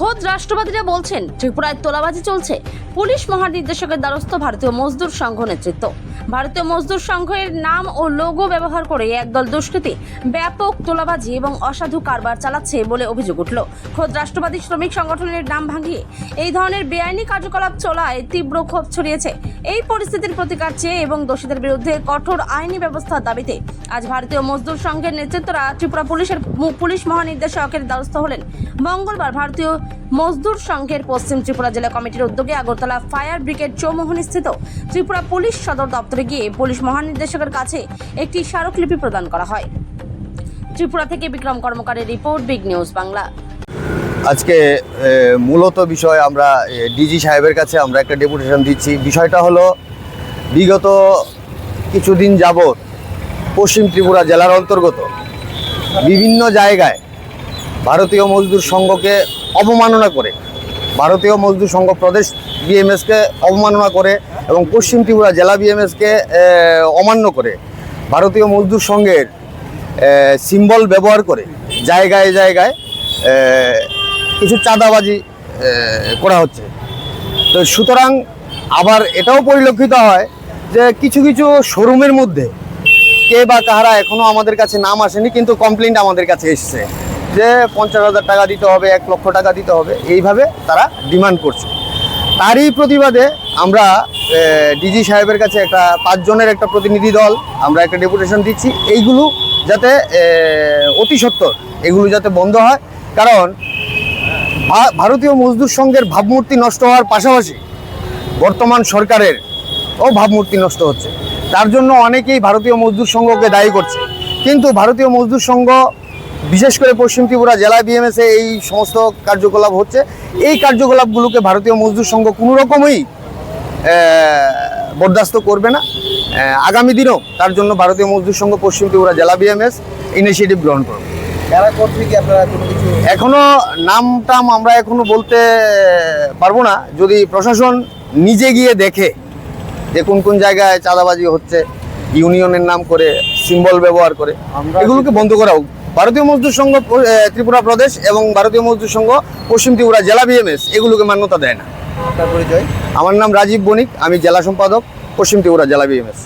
খোদ রাষ্ট্রবাদীরা বলছেন ত্রিপুরায় তোলাবাজি চলছে। পুলিশ মহানির্দেশকের দ্বারস্থ ভারতীয় মজদুর সংঘ নেতৃত্ব। ভারতীয় মজদুর সংঘের নাম ও লোগো ব্যবহার করে একদল দুষ্কৃতী ব্যাপক তোলাবাজি এবং অসাধু কারবার চালাচ্ছে বলে অভিযোগ উঠল। খোদ রাষ্ট্রবাদী শ্রমিক সংগঠনের নাম ভাঙিয়ে এই ধরনের বেআইনি কার্যকলাপ চলায় তীব্র ক্ষোভ ছড়িয়েছে। এই পরিস্থিতির প্রতিকার চেয়ে এবং দোষীদের বিরুদ্ধে কঠোর আইনি ব্যবস্থার দাবিতে আজ ভারতীয় মজদুর সংঘের নেতৃত্বরা ত্রিপুরা পুলিশ মহানির্দেশকের দ্বারস্থ হলেন। মঙ্গলবার ভারতীয় মজদুর সংঘের পশ্চিম ত্রিপুরা জেলা কমিটির উদ্যোগে আগরতলা ফায়ার ব্রিগেড চৌমোহনীস্থিত ত্রিপুরা পুলিশ সদর দপ্তরে গিয়ে পুলিশ মহানির্দেশকের কাছে একটি স্মারকলিপি প্রদান করা হয়। ত্রিপুরা থেকে বিক্রম কর্মকারের রিপোর্ট, বিগ নিউজ বাংলা। আজকে মূলত বিষয় আমরা ডিজি সাহেবের কাছে আমরা একটা ডেপুটেশন দিচ্ছি। বিষয়টা হলো বিগত কিছুদিন যাবৎ পশ্চিম ত্রিপুরা জেলার অন্তর্গত বিভিন্ন জায়গায় ভারতীয় মজদুর সংঘকে অবমাননা করে, ভারতীয় মজদুর সংঘ প্রদেশ বিএমএসকে অবমাননা করে এবং পশ্চিম ত্রিপুরা জেলা বিএমএসকে অমান্য করে ভারতীয় মজদুর সংঘের সিম্বল ব্যবহার করে জায়গায় জায়গায় কিছু চাঁদাবাজি করা হচ্ছে। তো সুতরাং আবার এটাও পরিলক্ষিত হয় যে কিছু কিছু শোরুমের মধ্যে কে বা কাহারা এখনও আমাদের কাছে নাম আসেনি, কিন্তু কমপ্লেন্ট আমাদের কাছে এসছে যে 50,000 টাকা দিতে হবে, 1 লক্ষ টাকা দিতে হবে, এইভাবে তারা ডিমান্ড করছে। তারই প্রতিবাদে আমরা ডিজি সাহেবের কাছে একটা 5 জনের একটা প্রতিনিধি দল আমরা একটা ডেপুটেশন দিচ্ছি, এইগুলো যাতে অতি সত্বর এগুলো যাতে বন্ধ হয়। কারণ ভারতীয় মজদুর সংঘের ভাবমূর্তি নষ্ট হওয়ার পাশাপাশি বর্তমান সরকারের ভাবমূর্তি নষ্ট হচ্ছে। তার জন্য অনেকেই ভারতীয় মজদুর সংঘকে দায়ী করছে, কিন্তু ভারতীয় মজদুর সংঘ বিশেষ করে পশ্চিম ত্রিপুরা জেলা বিএমএসে এই সমস্ত কার্যকলাপ হচ্ছে। এই কার্যকলাপগুলোকে ভারতীয় মজদুর সংঘ কোনো রকমই বরদাস্ত করবে না। আগামী দিনেও তার জন্য ভারতীয় মজদুর সংঘ পশ্চিম ত্রিপুরা জেলা বিএমএস ইনিশিয়েটিভ গ্রহণ করবে। এখনো নাম টাম আমরা এখনো বলতে পারবো না। যদি প্রশাসন নিজে গিয়ে দেখে যে কোন কোন জায়গায় চাঁদাবাজি হচ্ছে, ইউনিয়নের নাম করে সিম্বল ব্যবহার করে, এগুলোকে বন্ধ করা হোক। ভারতীয় মজদুর সংঘ ত্রিপুরা প্রদেশ এবং ভারতীয় মজদুর সংঘ পশ্চিম ত্রিপুরা জেলা বিএমএস এগুলোকে মান্যতা দেয় না। আমার নাম রাজীব বণিক, আমি জেলা সম্পাদক পশ্চিম ত্রিপুরা জেলা বিএমএস।